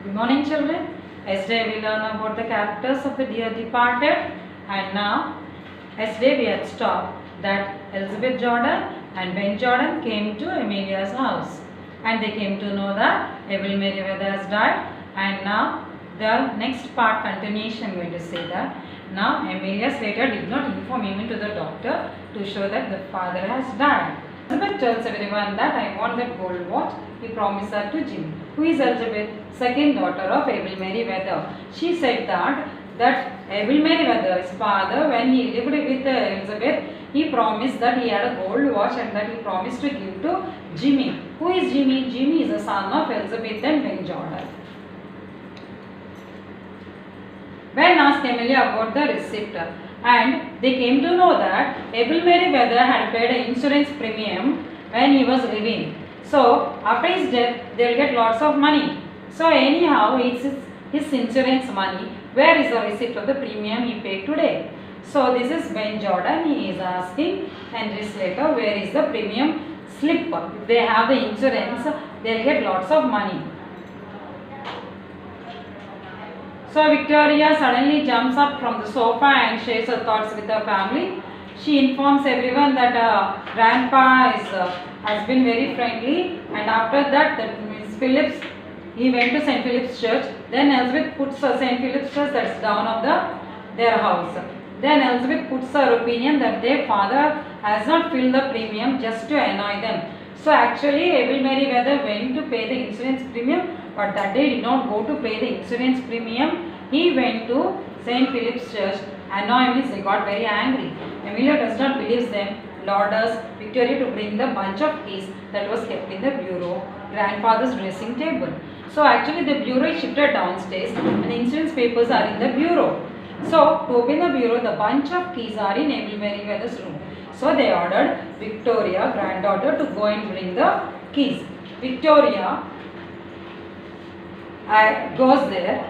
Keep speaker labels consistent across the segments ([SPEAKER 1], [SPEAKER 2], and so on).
[SPEAKER 1] Good morning, children. Yesterday we learned about the characters of the dear departed, and now yesterday we had stopped that Elizabeth Jordan and Ben Jordan came to Amelia's house, and they came to know that Abel Meriwether has died. And now the next part continuation, I am going to say that now Amelia Slater did not inform even to the doctor to show that the father has died. Elizabeth tells everyone that I want that gold watch. He promised that to Jimmy. Who is Elizabeth? Second daughter of Abel Meriwether. She said that Abel Meriwether's father, when he lived with Elizabeth, he promised that he had a gold watch and that he promised to give to Jimmy. Who is Jimmy? Jimmy is the son of Elizabeth and Ben Jordan. Ben asked Amelia about the receipt, and they came to know that Abel Meriwether had paid an insurance premium when he was living. So after his death, they will get lots of money. So anyhow, it's his insurance money. Where is the receipt of the premium he paid today? So this is Ben Jordan. He is asking Henry Slater, where is the premium slip? If they have the insurance, they will get lots of money. So Victoria suddenly jumps up from the sofa and shares her thoughts with her family. She informs everyone that Grandpa has been very friendly, and after that Miss Phillips, he went to St. Philip's Church. Then Elizabeth puts St. Philip's Church, that's down of their house. Then Elizabeth puts her opinion that their father has not filled the premium just to annoy them. So actually Abel Meriwether went to pay the insurance premium, but that day did not go to pay the insurance premium. He went to St. Philip's Church. Annoy means they got very angry. Amelia does not believe them. Orders Victoria to bring the bunch of keys that was kept in the bureau, grandfather's dressing table. So actually the bureau is shifted downstairs and the insurance papers are in the bureau. So to open the bureau, the bunch of keys are in Abel Meriwether's room. So they ordered Victoria, granddaughter, to go and bring the keys. Victoria goes there.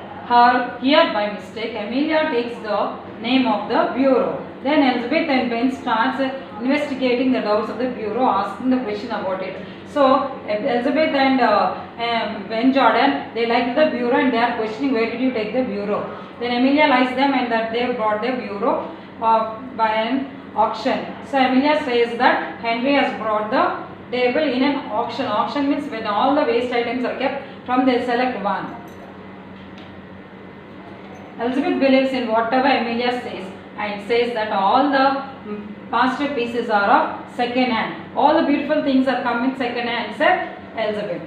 [SPEAKER 1] Here by mistake, Amelia takes the name of the bureau. Then Elizabeth and Ben starts investigating the doubts of the bureau, asking the question about it. So Elizabeth and Ben Jordan, they like the bureau and they are questioning, where did you take the bureau? Then Amelia lies them and that they brought the bureau by an auction. So Amelia says that Henry has brought the table in an auction. Auction means when all the waste items are kept from the select one. Elizabeth believes in whatever Amelia says and says that all the masterpieces are of second hand. All the beautiful things are coming second hand, said Elizabeth.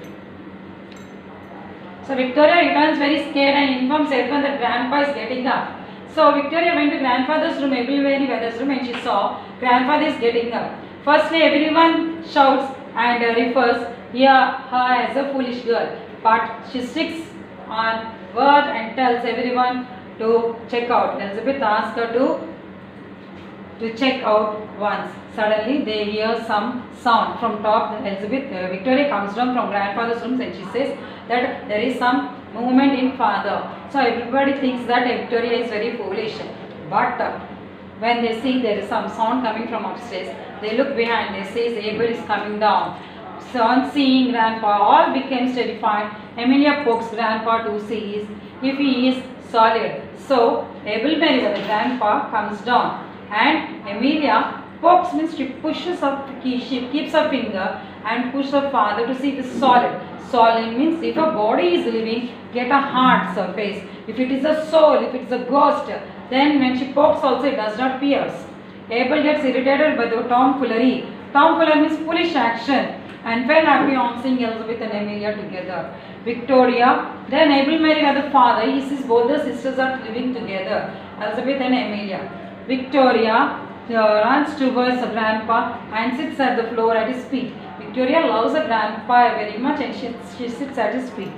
[SPEAKER 1] So Victoria returns very scared and informs everyone that Grandpa is getting up. So Victoria went to grandfather's room, Abel Meriwether's room, and she saw grandfather is getting up. Firstly, everyone shouts and refers her as a foolish girl, but she sticks on word and tells everyone to check out. Elizabeth asked her to check out once. Suddenly they hear some sound from top. Victoria comes down from grandfather's room and she says that there is some movement in father. So everybody thinks that Victoria is very foolish. But when they see there is some sound coming from upstairs, they look behind. They say Abel is coming down. So on seeing Grandpa, all becomes terrified. Amelia pokes Grandpa to see if he is solid. So Abel Meriwether, Grandpa, comes down and Amelia pokes means she pushes up, she keeps her finger and pushes her father to see if it is solid. Solid means if a body is living, get a hard surface. If it is a soul, if it is a ghost, then when she pokes also it does not pierce. Abel gets irritated by the tomfoolery. Tomfoolery means foolish action, and felt happy on seeing Elizabeth and Amelia together. Victoria, then Abel Meriwether, the father, he sees both the sisters are living together, Elizabeth and Amelia. Victoria runs towards her grandpa and sits at the floor at his feet. Victoria loves her grandpa very much and she sits at his feet.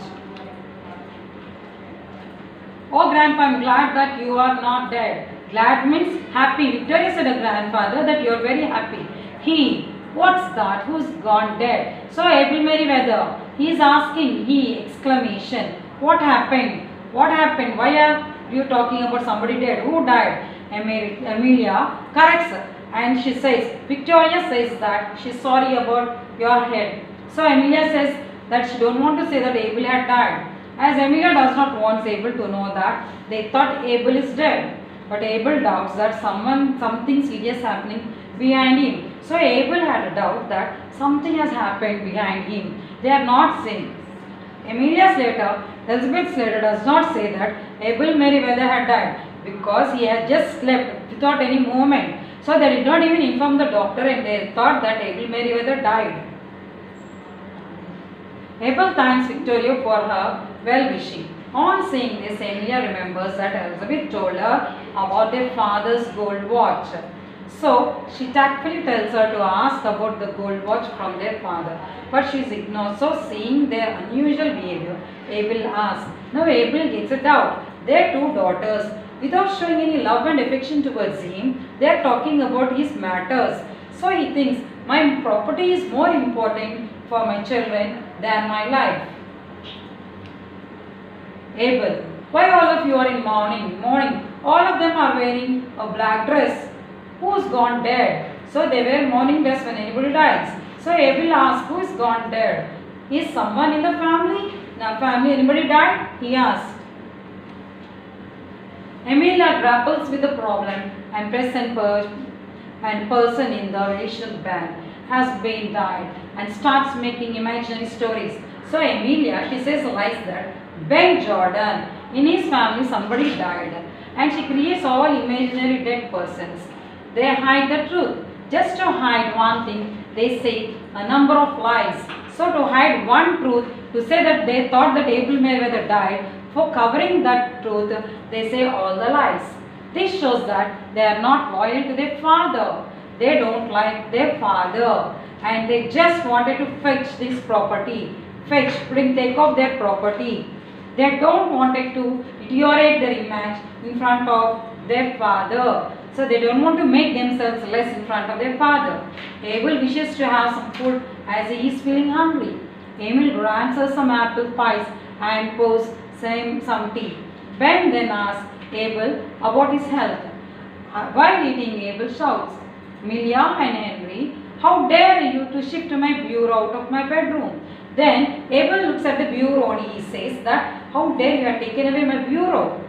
[SPEAKER 1] Oh grandpa, I am glad that you are not dead. Glad means happy. Victoria said to grandfather that you are very happy. What's that? Who's gone dead? So Abel Meriwether, he is asking, exclamation. What happened? What happened? Why are you talking about somebody dead? Who died? Amelia corrects her and she says, Victoria says that she's sorry about your head. So Amelia says that she don't want to say that Abel had died. As Emilia does not want Abel to know that they thought Abel is dead. But Abel doubts that something serious happening behind him. So Abel had a doubt that something has happened behind him. They are not same. Emilia Slater, Elizabeth Slater does not say that Abel Merriweather had died because he had just slept without any movement. So they did not even inform the doctor and they thought that Abel Merriweather died. Abel thanks Victoria for her well-wishing. On seeing this, Emilia remembers that Elizabeth told her about their father's gold watch. So she tactfully tells her to ask about the gold watch from their father. But she ignores. So seeing their unusual behavior, Abel asks. Now Abel gets a doubt. Their two daughters, without showing any love and affection towards him, they are talking about his matters. So he thinks, my property is more important for my children than my life. Abel, why all of you are in mourning? All of them are wearing a black dress. Who's gone dead? So they wear mourning dress when anybody dies. So Abel asks, who is gone dead? Is someone in the family? Anybody died? He asks. Emilia grapples with the problem and person in the relational band has been died and starts making imaginary stories. So Emilia, she says lies that Ben Jordan, in his family somebody died and she creates all imaginary dead persons. They hide the truth. Just to hide one thing, they say a number of lies. So to hide one truth, to say that they thought that Abel Merriweather died, for covering that truth, they say all the lies. This shows that they are not loyal to their father. They don't like their father and they just wanted to fetch this property. Take off their property. They don't wanted to deteriorate their image in front of their father. So they don't want to make themselves less in front of their father. Abel wishes to have some food as he is feeling hungry. Emil grants her some apple pies and pours some tea. Ben then asks Abel about his health. While eating, Abel shouts, Emilia and Henry, how dare you to shift my bureau out of my bedroom? Then Abel looks at the bureau and he says that, how dare you have taken away my bureau?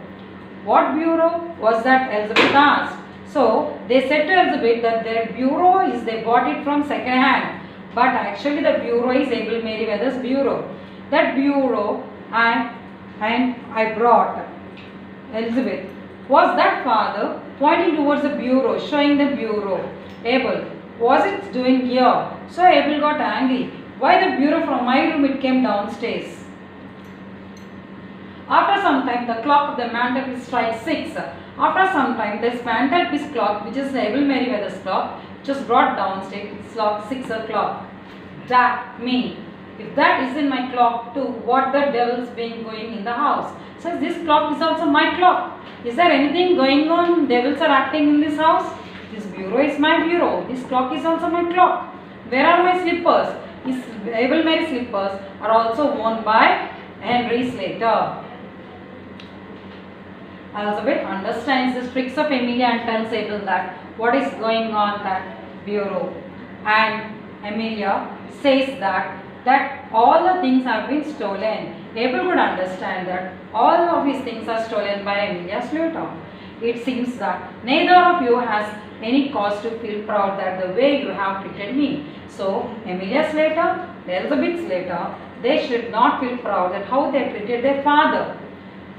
[SPEAKER 1] What bureau was that? Elizabeth asked. So they said to Elizabeth that their bureau is they bought it from second hand. But actually the bureau is Abel Merriweather's bureau. That bureau I brought Elizabeth. Was that father pointing towards the bureau, showing the bureau? Abel, was it doing here? So Abel got angry. Why the bureau from my room? It came downstairs. After some time, the clock of the mantelpiece strikes 6. After some time, this mantelpiece clock, which is Abel Merriweather's clock, which was brought downstairs, it's clock 6 o'clock. That me. If that isn't my clock too, what the devil's been going in the house? So this clock is also my clock. Is there anything going on? Devils are acting in this house? This bureau is my bureau. This clock is also my clock. Where are my slippers? His Abel Merry slippers are also worn by Henry Slater. Elizabeth understands the tricks of Emilia and tells Abel that what is going on that bureau. And Emilia says that all the things have been stolen. Abel would understand that all of his things are stolen by Emilia Slater. It seems that neither of you has any cause to feel proud that the way you have treated me. So Emilia Slater, Elizabeth Slater, they should not feel proud at how they treated their father.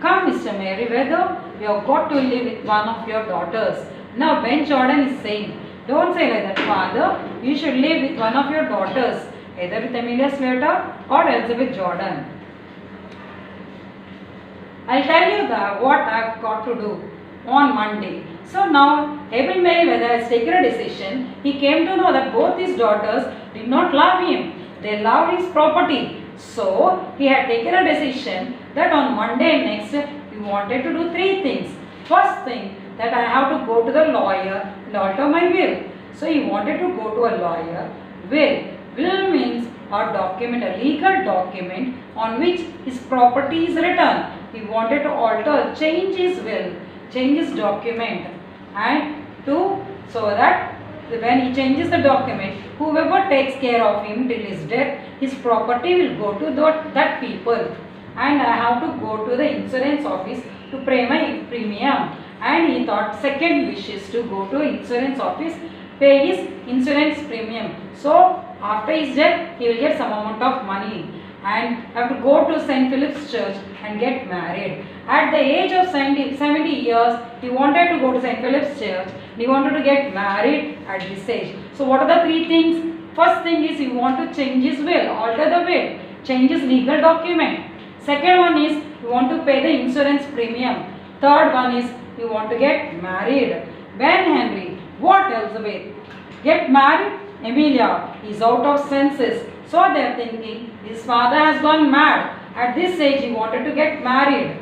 [SPEAKER 1] Come, Mr. Merriweather, you have got to live with one of your daughters. Now Ben Jordan is saying, don't say like that, father. You should live with one of your daughters, either with Emilia Slater or Elizabeth Jordan. I'll tell you what I've got to do on Monday. So now Abel Merriweather has taken a decision. He came to know that both his daughters did not love him. They loved his property. So he had taken a decision that on Monday next he wanted to do 3 things. First thing, that I have to go to the lawyer and alter my will. So he wanted to go to a lawyer. Will means a document, a legal document on which his property is written. He wanted to alter, change his will, change his document, and so that when he changes the document, whoever takes care of him till his death, his property will go to that people. and I have to go to the insurance office to pay my premium. And he thought second wish is to go to insurance office, pay his insurance premium. So after his death, he will get some amount of money and have to go to St. Philip's Church and get married. At the age of 70 years, he wanted to go to St. Philip's Church. He wanted to get married at this age. So what are the three things? First thing is he want to change his will, alter the will, change his legal document. Second one is he want to pay the insurance premium. Third one is he want to get married. When Henry, what Elizabeth? Get married? Emilia is out of senses. So they are thinking his father has gone mad. At this age he wanted to get married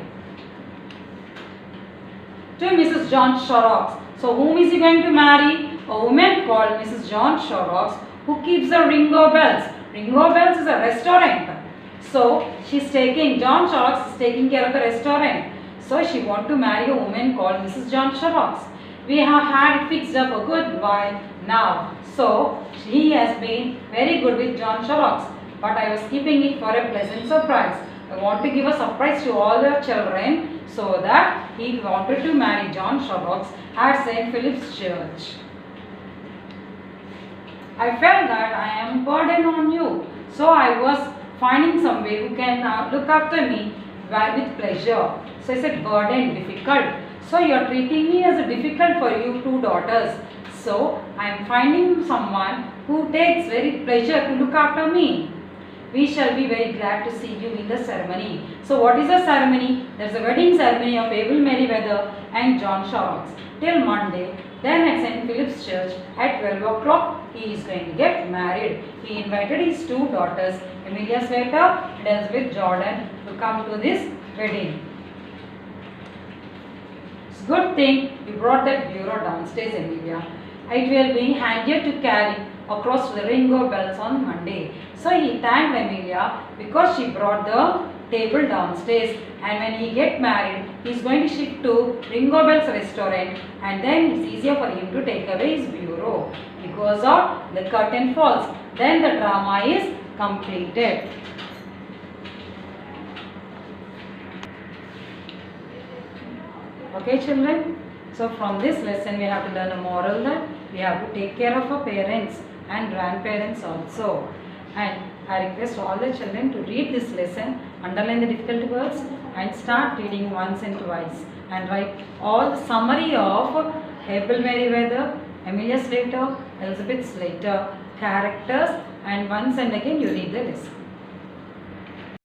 [SPEAKER 1] to Mrs. John Shorrocks. So whom is he going to marry? A woman called Mrs. John Shorrocks who keeps the Ringo Bells. Ringo Bells is a restaurant. So John Shorrocks is taking care of the restaurant. So she want to marry a woman called Mrs. John Shorrocks. We have had it fixed up a good while now. So he has been very good with John Shorrocks. But I was keeping it for a pleasant surprise. I want to give a surprise to all the children so that he wanted to marry John Shorrocks at St. Philip's Church. I felt that I am burden on you. So I was finding some way who can look after me with pleasure. So I said burden, difficult. So you are treating me as a difficult for you two daughters. So I am finding someone who takes very pleasure to look after me. We shall be very glad to see you in the ceremony. So what is the ceremony? There is a wedding ceremony of Abel Merriweather and John Shorrocks till Monday. Then at St. Philip's Church at 12 o'clock he is going to get married. He invited his two daughters, Emilia Slater and Elizabeth Jordan, to come to this wedding. It's a good thing you brought that bureau downstairs, Emilia. It will be handier to carry across the Ringo Bells on Monday. So he thanked Emilia because she brought the table downstairs, and when he get married he is going to shift to Ringo Bells restaurant, and then it's easier for him to take away his bureau. He goes out, the curtain falls, then the drama is completed. Okay children, so from this lesson we have to learn a moral that we have to take care of our parents and grandparents also. And I request all the children to read this lesson, underline the difficult words and start reading once and twice, and write all the summary of Abel Merriweather, Emilia Slater, Elizabeth Slater characters, and once and again you read the lesson.